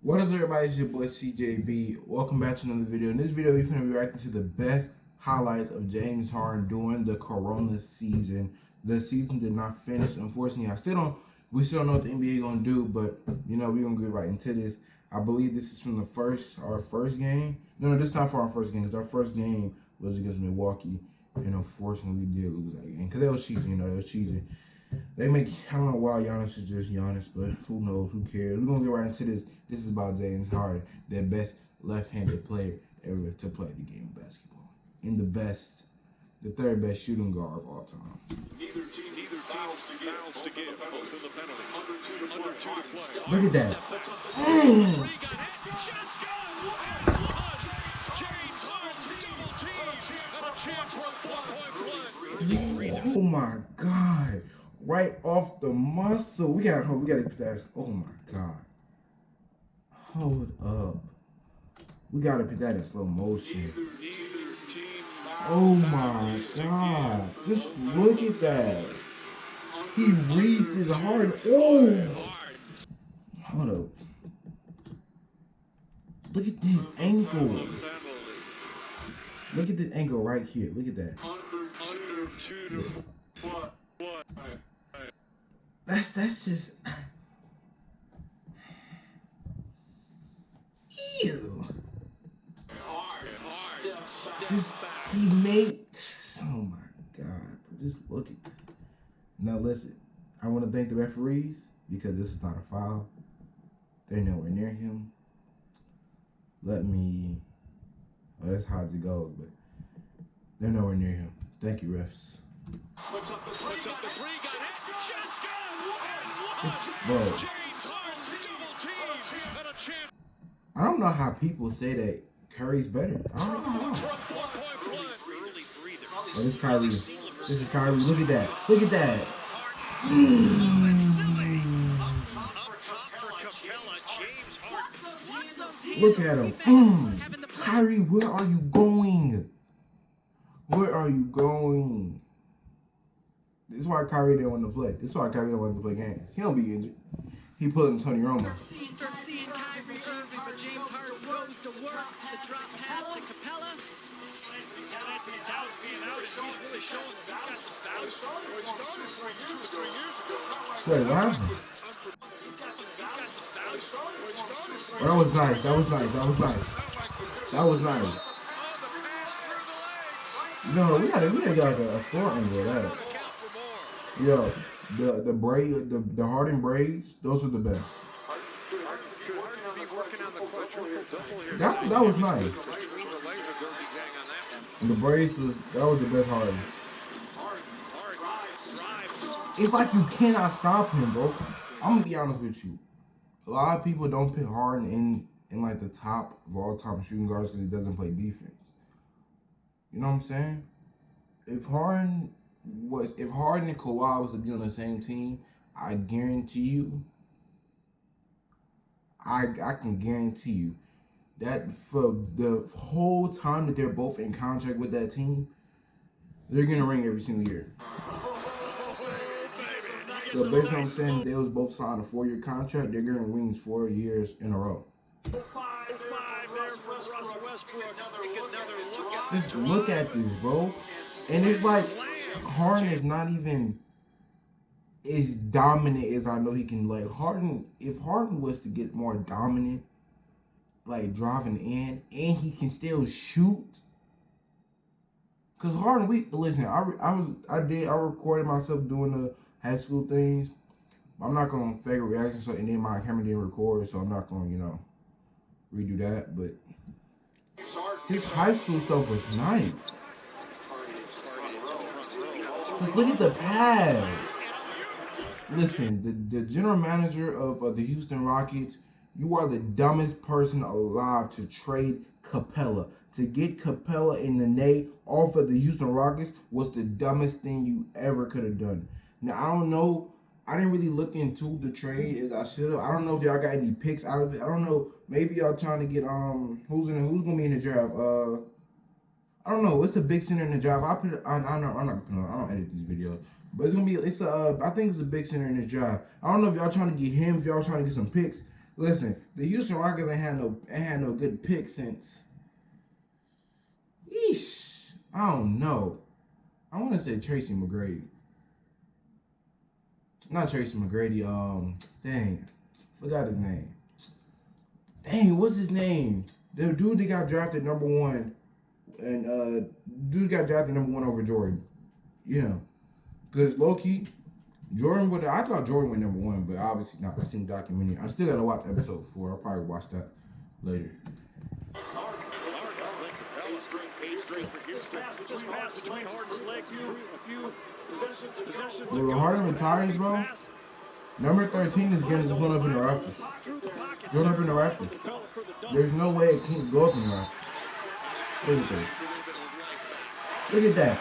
What is up, everybody? It's your boy CJB. Welcome back to another video. In this video, we're going to be reacting to the best highlights of James Harden during the Corona season. The season did not finish, unfortunately. We still don't know what the NBA gonna do, but you know we're gonna get right into this. I believe this is from our first game. No, this is not for our first game, because our first game was against Milwaukee, and unfortunately we did lose that game because they was cheating. They was cheating. I don't know why Giannis is just Giannis, but who knows? Who cares? We're gonna get right into this. This is about James Harden, the best left-handed player ever to play the game of basketball, and the third best shooting guard of all time. Neither team fouls to give. Both in the penalty. Under two to play. Look at that. Oh my God. Right off the muscle. We gotta put that. Oh my God. Hold up. We gotta put that in slow motion. Oh my God. Just look at that. He reads his heart. Oh. Hold up. Look at his ankle. Look at this ankle right here. Look at that. That's just. Ew. He made. Oh my God. Just look at that. Now listen. I want to thank the referees because this is not a foul. They're nowhere near him. Oh, that's how it goes, but they're nowhere near him. Thank you, refs. What's up the three? Got it. Shots gone. Bro. I don't know how people say that Curry's better. I don't know how. Oh, this is Kyrie. This is Kyrie. Look at that. Look at that. Look at him. Kyrie, where are you going? Where are you going? This is why Kyrie didn't want to play. This is why Kyrie didn't want to play games. He don't be injured. He pulling Tony Romo. Seeing Kyrie Irving, but James Harden goes to work. The drop pass to Capella. Wait, what happened? Oh, that was nice. That was nice. That was nice. That was nice. No, we had a floor angle of that. Yo, the Harden braids, those are the best. That was nice. And the braids was the best Harden. It's like you cannot stop him, bro. I'm gonna be honest with you. A lot of people don't put Harden in like the top of all time shooting guards because he doesn't play defense. You know what I'm saying? If Harden and Kawhi was to be on the same team, I guarantee you, I can guarantee you that for the whole time that they're both in contract with that team, they're gonna ring every single year. So based on what I'm saying, they was both signed a 4-year contract. They're getting rings 4 years in a row. Just look at this, bro. And it's like Harden is not even as dominant as I know he can. Like Harden, if Harden was to get more dominant, like driving in, and he can still shoot. Cause Harden, listen, I recorded myself doing the high school things. I'm not gonna fake a reaction, and then my camera didn't record, so I'm not gonna, redo that. But his high school stuff was nice. Just look at the pass. Listen, the general manager of the Houston Rockets, you are the dumbest person alive to trade Capella. To get Capella in the Nate off of the Houston Rockets was the dumbest thing you ever could have done. Now, I don't know. I didn't really look into the trade as I should have. I don't know if y'all got any picks out of it. I don't know. Maybe y'all trying to get who's gonna be in the draft. I don't know. What's the big center in the draft? I don't edit these videos. But it's gonna be I think it's a big center in this draft. I don't know if y'all trying to get him, if y'all trying to get some picks. Listen, the Houston Rockets ain't had no good pick since. Yeesh, I don't know. I want to say Tracy McGrady. Not Tracy McGrady. Dang, forgot his name. Dang, what's his name? The dude that got drafted #1, and dude got drafted #1 over Jordan. Yeah, because low key, Jordan would. I thought Jordan went #1, but obviously not. I seen the documentary. I still gotta watch episode 4. I'll probably watch that later. Just pass between Harden's legs, a few possessions. When Harden retires, bro, number 13 is going up in the Raptors. Going up in the Raptors. There's no way it can go up in the Raptors. Look at this. Look at that.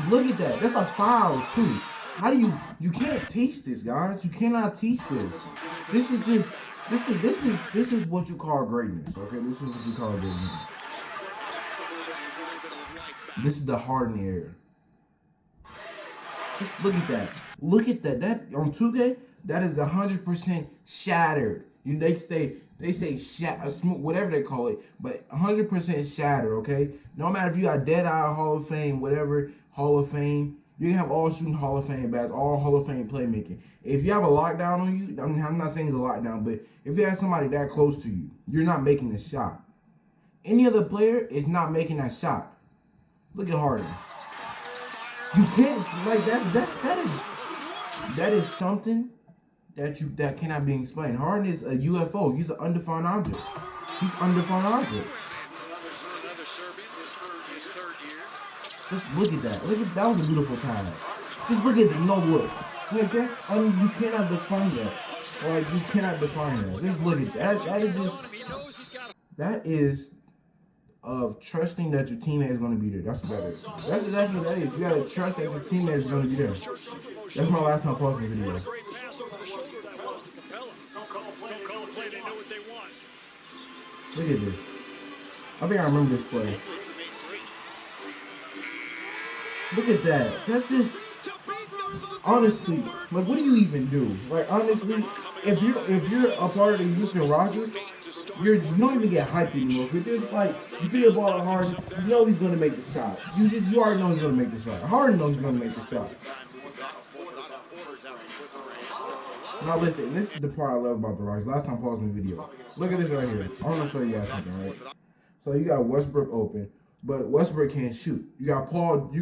Look at that. That's a foul too. How do you can't teach this, guys. You cannot teach this. This is what you call greatness, okay? This is what you call greatness. This is the Harden era. Just look at that. Look at that. That on 2K, that is the 100% shattered. They say whatever they call it, but 100% shattered. Okay. No matter if you got Dead Eye Hall of Fame, whatever Hall of Fame, you can have all shooting Hall of Fame bats, all Hall of Fame playmaking. If you have a lockdown on you, I mean, I'm not saying it's a lockdown, but if you have somebody that close to you, you're not making the shot. Any other player is not making that shot. Look at Harden. You can't like that is something that cannot be explained. Harden is a UFO. He's an undefined object. He's undefined object. Just look at that. That was a beautiful time. Just look at the no look. Like you cannot define that. Like you cannot define that. Just look at that. That is of trusting that your teammate is going to be there. That's what that is. That's exactly what that is. You got to trust that your teammate is going to be there. That's my last time posting the video. Look at this. I think I remember this play. Look at that. That's just honestly, like, what do you even do? Like, honestly, if you're a part of the Houston Rockets, you don't even get hyped anymore. Cause just like you get the ball to Harden, you know he's gonna make the shot. You already know he's gonna make the shot. Harden knows he's gonna make the shot. Now listen, this is the part I love about the Rockets. Last time I paused my video. Look at this right here. I want to show you guys something, right? So you got Westbrook open, but Westbrook can't shoot. You got Paul George.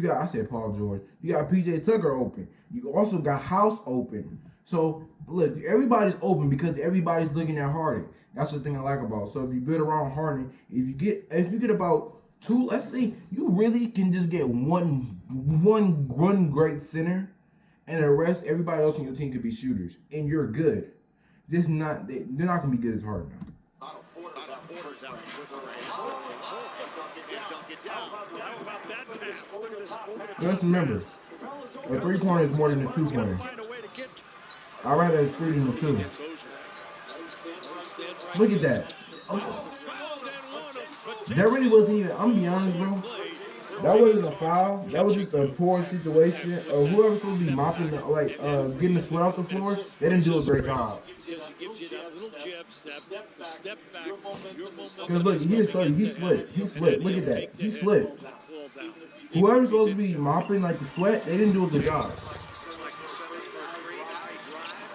You got PJ Tucker open. You also got House open. So look, everybody's open because everybody's looking at Harden. That's the thing I like about it. So if you build around Harden, if you get about two, let's say you really can just get one great center, and the rest, everybody else on your team could be shooters, and you're good. They're not gonna be good as Harden now. Just remember, a 3-pointer is more than a 2-pointer. I'd rather a 3 than a 2. Look at that. Oh. That really wasn't even, I'm gonna be honest, bro. That wasn't a foul. That was just a poor situation. Whoever's supposed to be mopping, getting the sweat off the floor, they didn't do a great job. Because look, he slipped. Look at that. He slipped. Whoever's supposed to be mopping like the sweat, they didn't do a good job.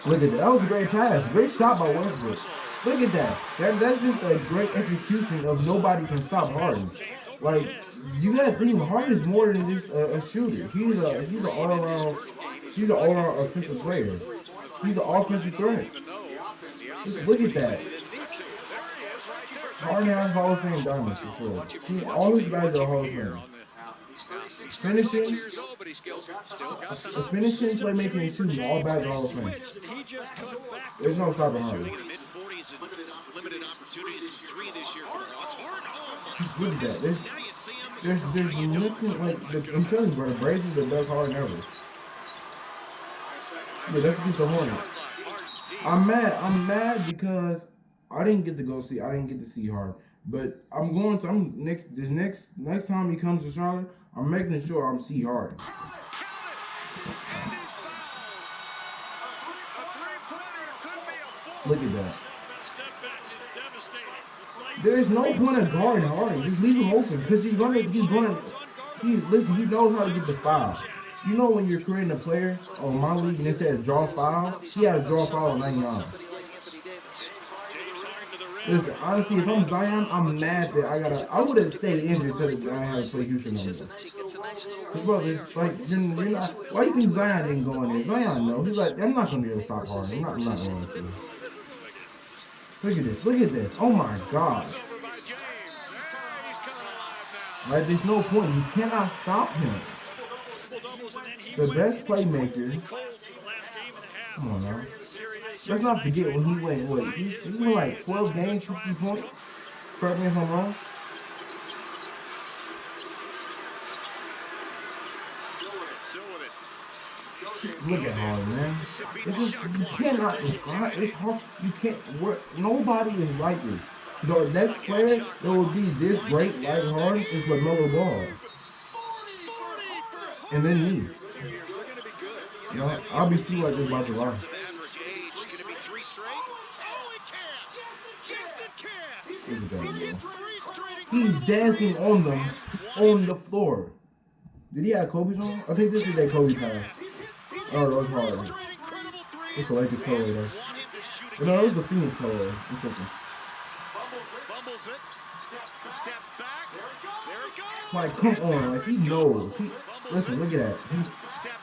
Look at that. That was a great pass. Great shot by Westbrook. Look at that. That's just a great execution of nobody can stop Harden. Like, you gotta think, Harden is more than just a shooter. He's an all-around offensive player. He's an offensive threat. Just look at that. Harden has Hall of Fame diamonds for sure. All his guys are Hall of Fame. Finishing, playmaking, and shooting, all bad Hall of Fame. There's no stopping Harden. Just look at that. There's nothing like, I'm telling you, bro, the Braves is the best Harden ever. Yeah, that's against the Hornets. I'm mad because I didn't get to see Harden. But next time he comes to Charlotte, I'm making sure I'm see Harden. Look at that. There's no point of guarding Harden. Just leave him open because he knows how to get the foul. You know when you're creating a player on my league and it says draw foul, he has draw foul on 99. Listen, honestly, if I'm Zion, I'm mad that I would have stayed injured until I had to play Houston no more. Because, bro, it's like, you're not, why do you think Zion didn't go in there? Zion, no. He's like, I'm not going to be able to stop Harden. I'm not going to. Look at this. Look at this. Oh, my God. Right, there's no point. You cannot stop him. The best playmaker. Come on now. Let's not forget when he went, he went like 12 games, 60 points. Correct me if I'm wrong. Just look at Harden, man. It's just, you cannot describe. It's hard. You can't. Nobody is like this. The next player that would be this great like Harden is LaMelo Ball. And then me. You know, I'll be seeing like this about the line. He's dancing on them on the floor. Did he have Kobe's on? I think this is that Kobe pass. Oh, that was hard. It's the Lakers color though. But no, it was the Phoenix color. I'm tripping. Like, come on, like he knows. Listen, look at that.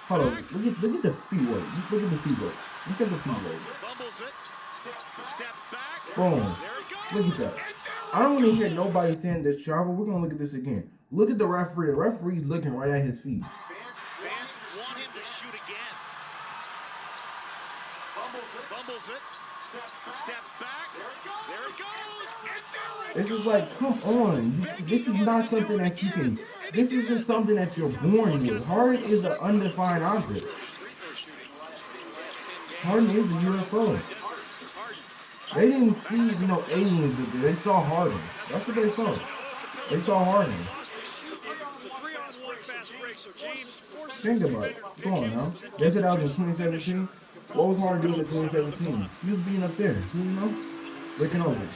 Hold on, look at the feet work. Just look at the feet work. Look at the feet work. Boom. Look at that. I don't want to hear nobody saying this travel. We're gonna look at this again. Look at the referee. The referee's looking right at his feet. It's just like, come on. This is not something that you can. This is just something that you're born with. Harden is an undefined object. Harden is a UFO. They didn't see, aliens up there. They saw Harden. That's what they saw. They saw Harden. Think about it. Come on now. They said that was in 2017. What was Harden doing in 2017? He was being up there, looking over.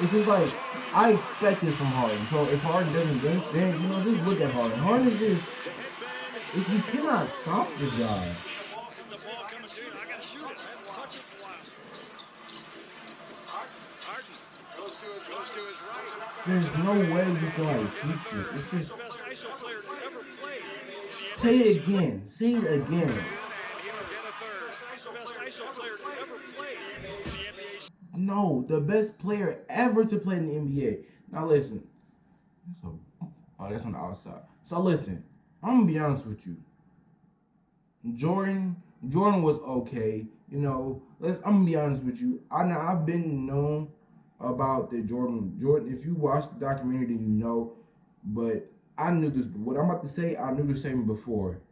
It's just like, I expect this from Harden. So if Harden doesn't dance, then, just look at Harden. Harden is just, you cannot stop this guy. There's no way you can teach this. It's just, say it again. Say it again. No, the best player ever to play in the NBA. Now listen. That's on the outside. So listen, I'm gonna be honest with you. Jordan was okay. I'm gonna be honest with you. I've been known about the Jordan. If you watch the documentary, then you know. But I knew this. What I'm about to say, I knew this even before,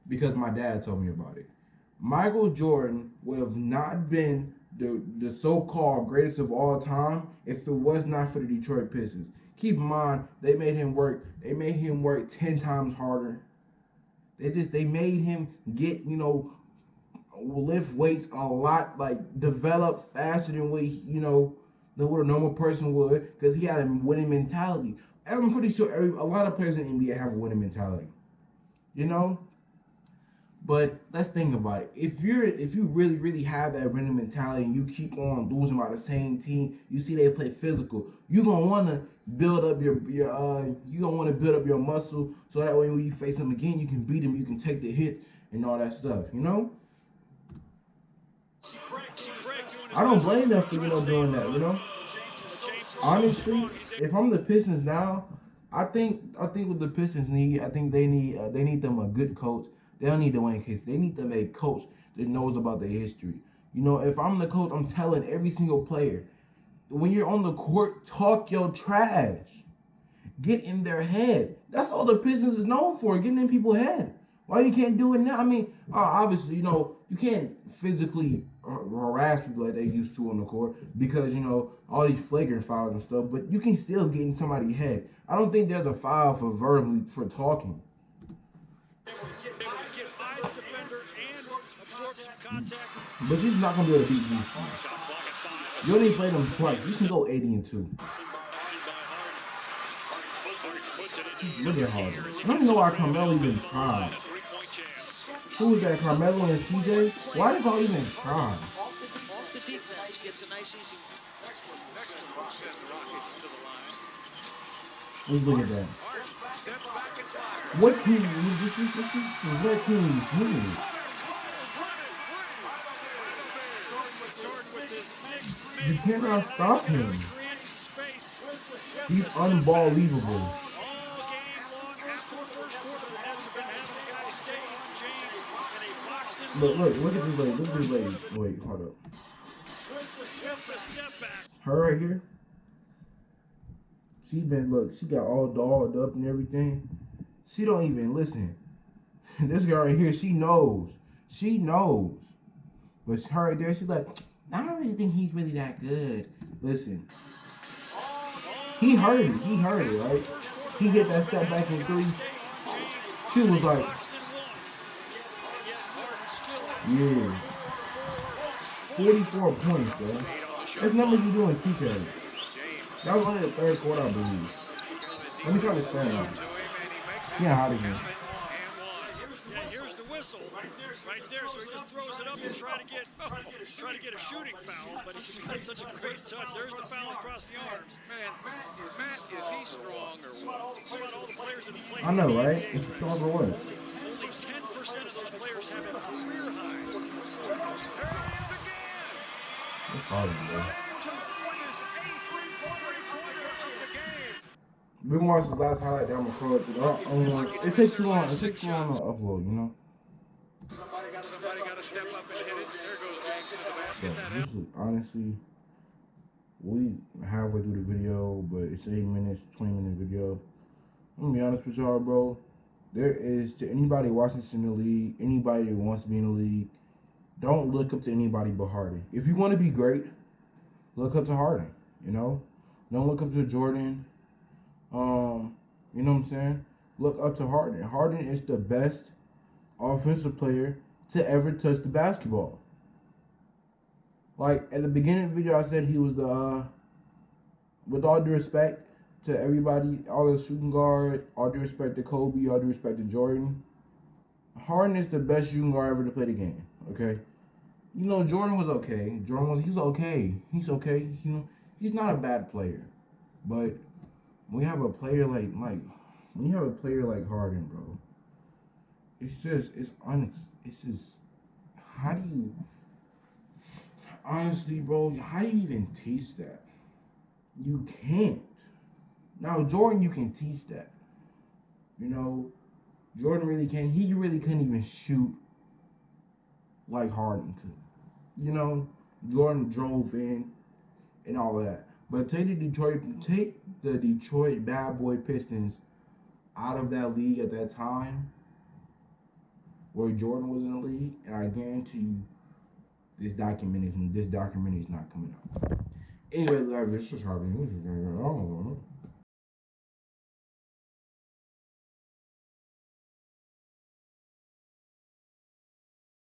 because my dad told me about it. Michael Jordan would have not been the so-called greatest of all time if it was not for the Detroit Pistons. Keep in mind, they made him work 10 times harder. They made him get, lift weights a lot, like develop faster than what a normal person would, because he had a winning mentality. I'm pretty sure a lot of players in the NBA have a winning mentality. But let's think about it. If you really, really have that winning mentality and you keep on losing by the same team, you see they play physical, you're gonna wanna build up your muscle, so that way when you face them again, you can beat them, you can take the hit and all that stuff, I don't blame them for doing that, Honestly, if I'm the Pistons now, I think what the Pistons need, I think they need them a good coach. They don't need Dwayne Casey. They need them a coach that knows about their history. If I'm the coach, I'm telling every single player, when you're on the court, talk your trash. Get in their head. That's all the Pistons is known for, getting in people's head. Why you can't do it now? I mean, obviously, you can't physically harass people like they used to on the court because, all these flagrant fouls and stuff, but you can still get in somebody's head. I don't think there's a foul for talking. Get by the defender and absorb some contact. But you're just not gonna be able to beat these guys. You only played them twice. You can go 80-2. Just look at Harden. I don't even know why Carmelo even tried. Who was that? Carmelo and CJ? Why did y'all even try? Off the defense gets a nice easy. Let's look at that. What can you? This is what can you do? You cannot stop him. He's unbelievable. Look at this lady. Look at this lady. Wait, hold up. Her right here. She got all dolled up and everything. She don't even listen. This girl right here, she knows. She knows. But her right there, she's like, I don't really think he's really that good. Listen. He heard it. He heard it, right? He hit that step back in 3. She was like, yeah. 44 points, bro. That's numbers you do in 2K. That was only the third quarter, I believe. Let me try this fan out. Yeah, hot again. Here's the whistle right there. So he just throws it up and try to get a shooting foul, but he's got such a great touch. There's the foul across the arms. Man, Matt, is he strong or what? How about all the players that have played? I know, right? It's strong or what? Only 10% of those players have a career high. There he is again. It's hard, bro. We're gonna watch this last highlight that I'm gonna throw it. It takes too long. It takes too long to upload, you know. Somebody got to step up and hit it. There goes James to the basket. So this is honestly, we halfway through the video, but it's 8 minutes, 20-minute video. I'm gonna be honest with y'all, bro. There is, to anybody watching this in the league, anybody that wants to be in the league, don't look up to anybody but Harden. If you want to be great, look up to Harden. You know, don't look up to Jordan. You know what I'm saying? Look up to Harden. Harden is the best offensive player to ever touch the basketball. Like, at the beginning of the video, I said he was the, with all due respect to everybody, all the shooting guards, all due respect to Kobe, all due respect to Jordan, Harden is the best shooting guard ever to play the game, okay? You know, Jordan was okay. He's okay. He's okay. You know, he's not a bad player. But when you have a player like Harden, bro, it's just, how do you, honestly, bro, how do you even teach that? You can't. Now, Jordan, you can teach that. You know, Jordan really can't. He really couldn't even shoot like Harden could. You know, Jordan drove in and all of that. But take the Detroit Bad Boy Pistons out of that league at that time, where Jordan was in the league, and I guarantee you, this documentary is not coming out. Anyway, this is Harden.